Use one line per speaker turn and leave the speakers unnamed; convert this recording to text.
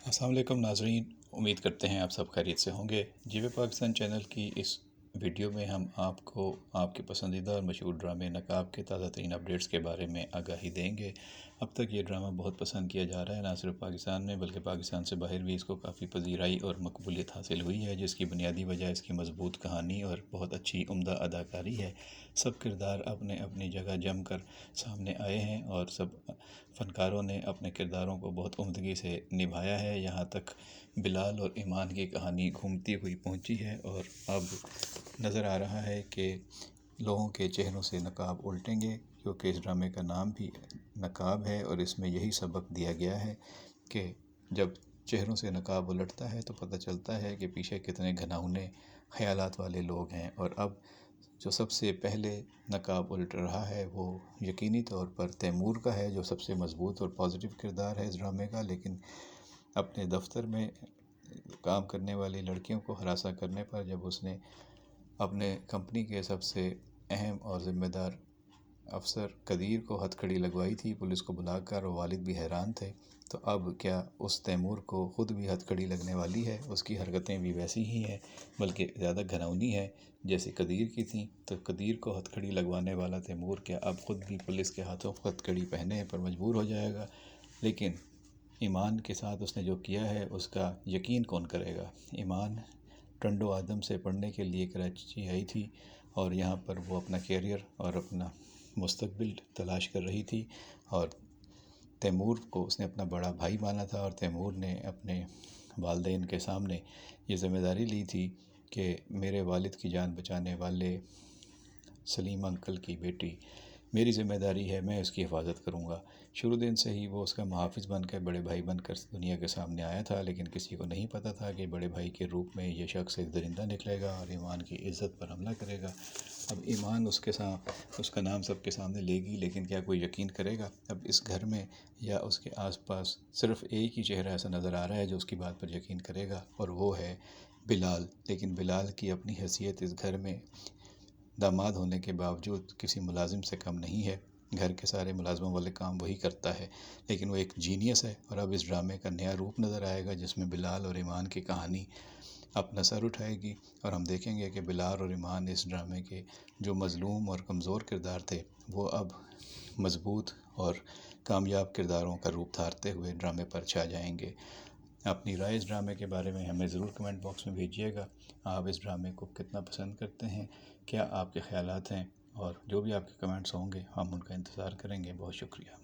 السلام علیکم ناظرین، امید کرتے ہیں آپ سب خیریت سے ہوں گے۔ جی وے پاکستان چینل کی اس ویڈیو میں ہم آپ کو آپ کے پسندیدہ اور مشہور ڈرامے نقاب کے تازہ ترین اپڈیٹس کے بارے میں آگاہی دیں گے۔ اب تک یہ ڈرامہ بہت پسند کیا جا رہا ہے، نہ صرف پاکستان میں بلکہ پاکستان سے باہر بھی اس کو کافی پذیرائی اور مقبولیت حاصل ہوئی ہے، جس کی بنیادی وجہ اس کی مضبوط کہانی اور بہت اچھی عمدہ اداکاری ہے۔ سب کردار اپنے اپنی جگہ جم کر سامنے آئے ہیں اور سب فنکاروں نے اپنے کرداروں کو بہت عمدگی سے نبھایا ہے۔ یہاں تک بلال اور ایمان کی کہانی گھومتی ہوئی پہنچی ہے اور اب نظر آ رہا ہے کہ لوگوں کے چہروں سے نقاب الٹیں گے، کیونکہ اس ڈرامے کا نام بھی نقاب ہے اور اس میں یہی سبق دیا گیا ہے کہ جب چہروں سے نقاب الٹتا ہے تو پتہ چلتا ہے کہ پیچھے کتنے گھناؤنے خیالات والے لوگ ہیں۔ اور اب جو سب سے پہلے نقاب الٹ رہا ہے وہ یقینی طور پر تیمور کا ہے، جو سب سے مضبوط اور پازیٹیو کردار ہے اس ڈرامے کا، لیکن اپنے دفتر میں کام کرنے والی لڑکیوں کو ہراساں کرنے پر جب اس نے اپنے کمپنی کے سب سے اہم اور ذمہ دار افسر قدیر کو ہتھ کڑی لگوائی تھی پولیس کو بلا کر، اور والد بھی حیران تھے، تو اب کیا اس تیمور کو خود بھی ہتھ کڑی لگنے والی ہے؟ اس کی حرکتیں بھی ویسی ہی ہیں بلکہ زیادہ گھناؤنی ہیں جیسے قدیر کی تھیں۔ تو قدیر کو ہتھ کڑی لگوانے والا تیمور کیا اب خود بھی پولیس کے ہاتھوں ہتھ کڑی پہننے پر مجبور ہو جائے گا؟ لیکن ایمان کے ساتھ اس نے جو کیا ہے اس کا یقین کون کرے گا؟ ایمان ٹنڈو آدم سے پڑھنے کے لیے کراچی آئی تھی اور یہاں پر وہ اپنا کیریئر اور اپنا مستقبل تلاش کر رہی تھی، اور تیمور کو اس نے اپنا بڑا بھائی مانا تھا، اور تیمور نے اپنے والدین کے سامنے یہ ذمہ داری لی تھی کہ میرے والد کی جان بچانے والے سلیم انکل کی بیٹی میری ذمہ داری ہے، میں اس کی حفاظت کروں گا۔ شروع دن سے ہی وہ اس کا محافظ بن کر، بڑے بھائی بن کر دنیا کے سامنے آیا تھا، لیکن کسی کو نہیں پتہ تھا کہ بڑے بھائی کے روپ میں یہ شخص ایک درندہ نکلے گا اور ایمان کی عزت پر حملہ کرے گا۔ اب ایمان اس کا نام سب کے سامنے لے گی، لیکن کیا کوئی یقین کرے گا؟ اب اس گھر میں یا اس کے آس پاس صرف ایک ہی چہرہ ایسا نظر آ رہا ہے جو اس کی بات پر یقین کرے گا، اور وہ ہے بلال۔ لیکن بلال کی اپنی حیثیت اس گھر میں داماد ہونے کے باوجود کسی ملازم سے کم نہیں ہے۔ گھر کے سارے ملازموں والے کام وہی کرتا ہے، لیکن وہ ایک جینیس ہے۔ اور اب اس ڈرامے کا نیا روپ نظر آئے گا جس میں بلال اور ایمان کی کہانی اپنا سر اٹھائے گی، اور ہم دیکھیں گے کہ بلال اور ایمان اس ڈرامے کے جو مظلوم اور کمزور کردار تھے وہ اب مضبوط اور کامیاب کرداروں کا روپ دھارتے ہوئے ڈرامے پر چھا جائیں گے۔ اپنی رائے اس ڈرامے کے بارے میں ہمیں ضرور کمنٹ باکس میں بھیجیے گا۔ آپ اس ڈرامے کو کتنا پسند کرتے ہیں، کیا آپ کے خیالات ہیں، اور جو بھی آپ کے کمنٹس ہوں گے ہم ان کا انتظار کریں گے۔ بہت شکریہ۔